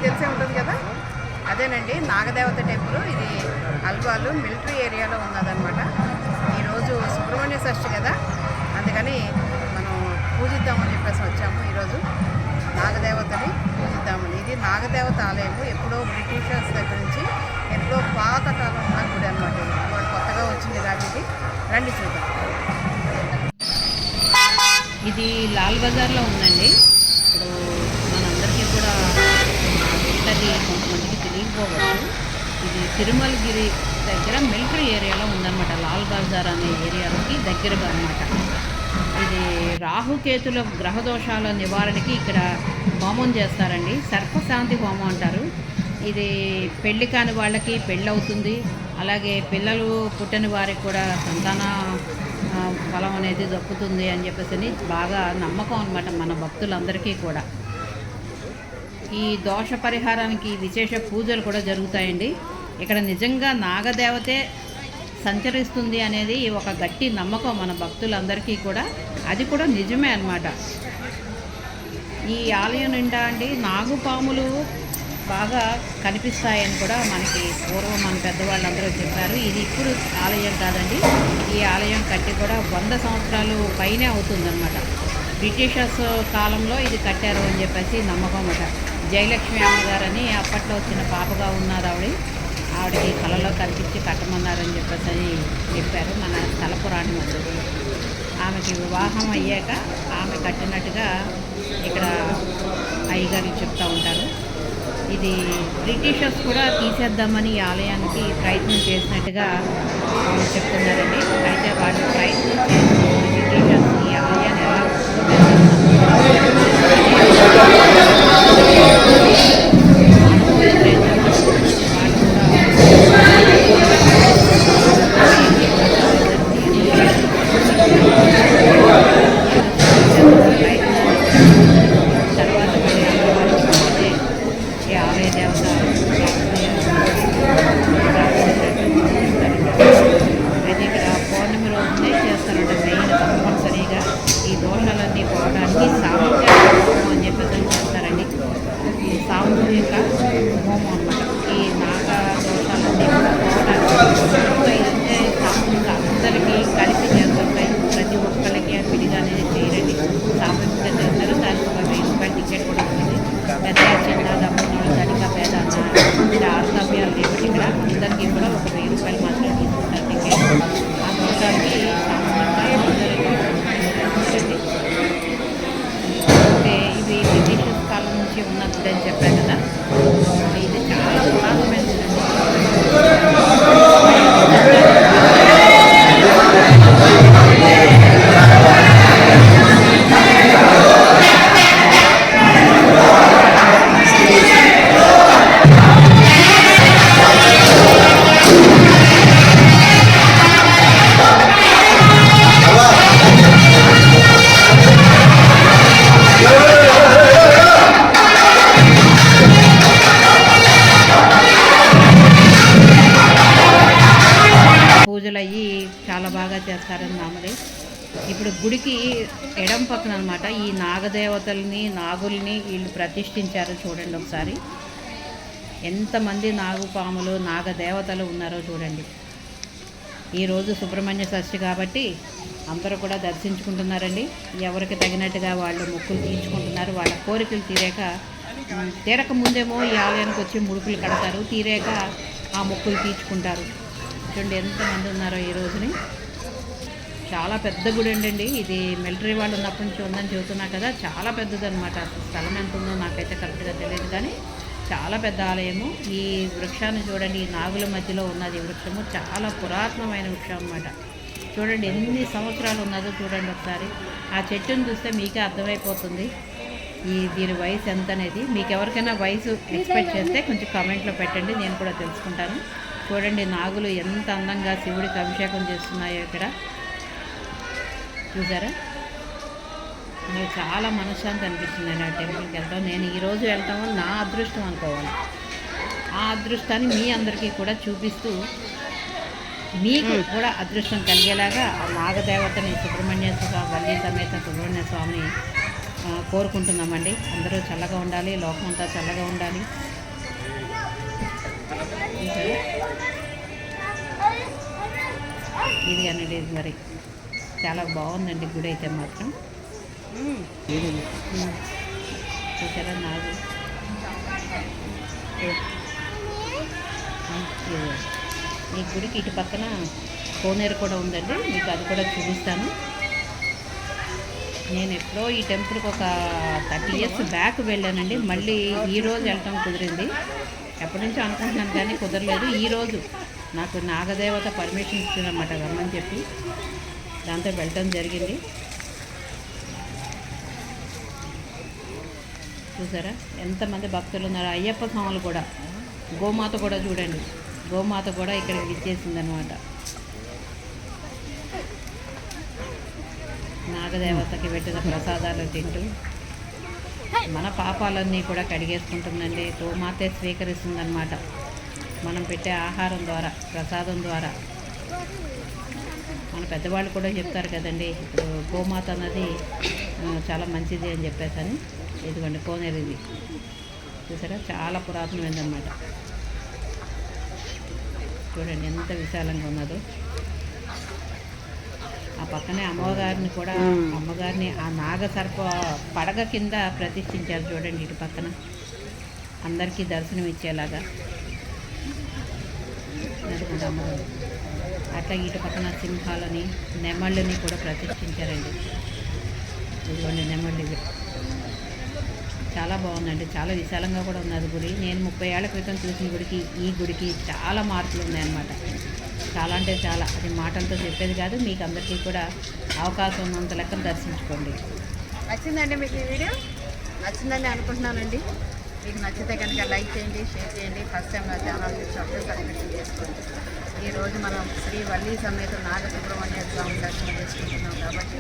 తెలిసే ఉంటుంది కదా, అదేనండి నాగదేవత టెంపుల్. ఇది అల్వాలు మిలిటరీ ఏరియాలో ఉన్నదన్నమాట. ఈరోజు సుబ్రహ్మణ్య షష్ఠి కదా, అందుకని మనం పూజిద్దామని చెప్పేసి వచ్చాము. ఈరోజు నాగదేవతని పూజిద్దామని. ఇది నాగదేవత ఆలయము. ఎప్పుడో బ్రిటిషర్స్ దగ్గర నుంచి ఎప్పుడో పాతకాలం ఉన్న గుడి అనమాట. ఇప్పుడు కొత్తగా వచ్చింది కాబట్టి రండి చూద్దాం. ఇది లాల్ బజార్లో ఉందండి. ఇప్పుడు మనందరికీ కూడా ఉంటుంది, కొంతమందికి తెలియకపోవచ్చు. ఇది తిరుమలగిరి దగ్గర మిలిటరీ ఏరియాలో ఉందన్నమాట. లాల్ బజార్ అనే ఏరియాలోకి దగ్గరగా అనమాట. ఇది రాహుకేతుల గ్రహదోషాల నివారణకి ఇక్కడ హోమం చేస్తారండి. సర్పశాంతి హోమం అంటారు. ఇది పెళ్లి కాని వాళ్ళకి పెళ్ళి అవుతుంది, అలాగే పిల్లలు పుట్టని వారికి కూడా సంతాన ఫలం అనేది దక్కుతుంది అని చెప్పేసి బాగా నమ్మకం అనమాట మన భక్తులందరికీ కూడా. ఈ దోష పరిహారానికి విశేష పూజలు కూడా జరుగుతాయండి. ఇక్కడ నిజంగా నాగదేవతే సంచరిస్తుంది అనేది ఒక గట్టి నమ్మకం మన భక్తులందరికీ కూడా. అది కూడా నిజమే అన్నమాట. ఈ ఆలయం నిండా అండి నాగుపాములు బాగా కనిపిస్తాయని కూడా మనకి పూర్వం మన పెద్దవాళ్ళందరూ చెప్పారు. ఇది ఇప్పుడు ఆలయం కాదండి, ఈ ఆలయం కట్టి కూడా 100 సంవత్సరాలు పైనే అవుతుందన్నమాట. బ్రిటిషర్స్ కాలంలో ఇది కట్టారు అని చెప్పేసి నమ్మకం అన్నమాట. జయలక్ష్మి అమ్మగారని అప్పట్లో వచ్చిన పాపగా ఉన్నారు ఆవిడకి కళలో కనిపించి కట్టమన్నారని చెప్పేసి చెప్పారు మన స్థల పురాణం. ఆమెకి వివాహం అయ్యాక ఆమె కట్టినట్టుగా ఇక్కడ అయ్యగారు చెప్తూ ఉంటారు. ఇది బ్రిటిషర్స్ కూడా తీసేద్దామని ఈ ఆలయానికి ప్రయత్నం చేసినట్టుగా చెప్తున్నారండి. అయితే వాళ్ళు ప్రయత్నం చేసి బ్రిటిషర్స్ ఈ ఆలయాన్ని ఎలా సామూహిక హోమం అన్నమాట. ఈ నాగ దోషాలన్నీ పోవడానికి సామూహిక అందరికీ కలిపి చేస్తుంటాయి. ప్రతి ఒక్కరికి అది విడిగా అనేది చేయరండి, సామూహికంగా చేస్తారు. దానికి ఒక 1000 రూపాయల టికెట్ కూడా ఉంటుంది. పెద్ద చిన్న దమ్మున్నోళ్ళు సరిగ్గా పేద ఆర్థవ్యాలు లేకపోతే ఇక్కడ అందరికీ కూడా ఒక 1000 రూపాయలు మాత్రమే తీసుకుంటారు టికెట్. ఆ దోషాలకి సామూహికంగా అందరికీ ఇవి బ్రిటిషర్స్ కాలం నుంచి ఉన్న గుడి అని చెప్పాను కదా. ఇది చాలా పురాతనమైనది. పూజలు అయ్యి చాలా బాగా చేస్తారని మామూలు. ఇప్పుడు గుడికి ఎడం పక్కన అనమాట ఈ నాగదేవతల్ని నాగుల్ని వీళ్ళు ప్రతిష్ఠించారు. చూడండి ఒకసారి ఎంతమంది నాగుపాములు నాగదేవతలు ఉన్నారో చూడండి. ఈరోజు సుబ్రహ్మణ్య షష్ఠి కాబట్టి అందరూ కూడా దర్శించుకుంటున్నారండి. ఎవరికి తగినట్టుగా వాళ్ళు మొక్కులు తీర్చుకుంటున్నారు. వాళ్ళ కోరికలు తీరక ముందేమో ఈ ఆలయానికి వచ్చి ముడుపులు కడతారు, తీరాక ఆ మొక్కులు తీర్చుకుంటారు. చూడండి ఎంతమంది ఉన్నారో ఈ రోజుని. చాలా పెద్ద గుడి అండి. ఇది మిలిటరీ వాళ్ళు ఉన్నప్పటి నుంచి ఉందని చెబుతున్నా కదా, చాలా పెద్దదన్నమాట. స్థలం ఎంత ఉందో నాకైతే కరెక్ట్గా తెలియదు, కానీ చాలా పెద్ద ఆలయము. ఈ వృక్షాన్ని చూడండి, ఈ నాగుల మధ్యలో ఉన్నది వృక్షము. చాలా పురాతనమైన వృక్షం అన్నమాట. చూడండి ఎన్ని సంవత్సరాలు ఉన్నదో చూడండి ఒకసారి. ఆ చెట్టును చూస్తే మీకే అర్థమైపోతుంది దీని వయసు ఎంత అనేది. మీకు ఎవరికైనా వయసు ఎక్స్పెక్ట్ చేస్తే కొంచెం కామెంట్లో పెట్టండి, నేను కూడా తెలుసుకుంటాను. చూడండి నాగులు ఎంత అందంగా శివుడికి అభిషేకం చేస్తున్నాయో ఇక్కడ చూసారా. నాకు చాలా మనశ్శాంతి అనిపిస్తుంది ఆ టెంపుల్కి వెళ్తాం. నేను ఈరోజు వెళ్తామని నా అదృష్టం అనుకోవాలి. ఆ అదృష్టాన్ని మీ అందరికీ కూడా చూపిస్తూ మీకు కూడా అదృష్టం కలిగేలాగా ఆ నాగదేవతని సుబ్రహ్మణ్య స్వామి, వల్లి సమేత సుబ్రహ్మణ్య స్వామిని కోరుకుంటున్నామండి. అందరూ చల్లగా ఉండాలి, లోకం అంతా చల్లగా ఉండాలి. చూసారా? ఇది అనేది మరి చాలా బాగుందండి గుడి అయితే మాత్రం. చూసారా నాగు ఈ గుడికి ఇటు పక్కన కోనేరు కూడా ఉందండి, మీకు అది కూడా చూపిస్తాను. నేను ఎప్పుడో ఈ టెంపుల్కి ఒక 30 years బ్యాక్ వెళ్ళానండి. మళ్ళీ ఈరోజు వెళ్ళటం కుదిరింది. ఎప్పటి నుంచో అనుకుంటున్నాను కానీ కుదరలేదు. ఈరోజు నాకు నాగదేవత పర్మిషన్ ఇచ్చిందన్నమాట రమ్మని చెప్పి, దాంతో వెళ్ళటం జరిగింది. చూసారా ఎంతమంది భక్తులు ఉన్నారు. అయ్యప్ప స్వాములు కూడా, గోమాత కూడా చూడండి, గోమాత కూడా ఇక్కడికి విచ్చేసిందనమాట. నాగదేవతకి పెట్టిన ప్రసాదాలు తింటూ మన పాపాలన్నీ కూడా కడిగేసుకుంటుందండి. గోమాతే స్వీకరిస్తుందన్నమాట మనం పెట్టే ఆహారం ద్వారా, ప్రసాదం ద్వారా. మన పెద్దవాళ్ళు కూడా చెప్తారు కదండి, ఇప్పుడు గోమాత అన్నది చాలా మంచిది అని చెప్పేసి. ఇదిగోండి కోనేరు, ఇది చూసారా చాలా పురాతనమైందన్నమాట. చూడండి ఎంత విశాలంగా ఉన్నదో. ఆ పక్కనే అమ్మగారిని ఆ నాగసర్ప పడగ కింద ప్రతిష్ఠించారు చూడండి. ఇటు పక్కన అందరికీ దర్శనం ఇచ్చేలాగా నడుకుంటా అమ్మగారు. అట్లా ఇటు పక్కన సింహాలని, నెమళ్ళని కూడా ప్రతిష్ఠించారండి. ఇదిగోండి నెమళ్ళు ఇవి. చాలా బాగుందండి, చాలా విశాలంగా కూడా ఉన్నది గుడి. నేను 30 ఏళ్ల క్రితం చూసిన గుడికి ఈ గుడికి చాలా మార్పులు ఉన్నాయన్నమాట. చాలా అంటే చాలా, అది మాటలతో చెప్పేది కాదు. మీకు అందరికీ కూడా అవకాశం ఉన్నంత లెక్కన దర్శించుకోండి. నచ్చిందండి మీకు ఈ వీడియో? నచ్చిందని అనుకుంటున్నానండి. మీకు నచ్చితే కనుక లైక్ చేయండి, షేర్ చేయండి. ఫస్ట్ టైం నా ఛానల్ సబ్స్క్రిప్షన్ చేసుకోండి. ఈరోజు మనం శ్రీ వల్లి సమేత నాగ సుబ్రహ్మణ్య స్వామి దర్శనం చేసుకుంటున్నాం కాబట్టి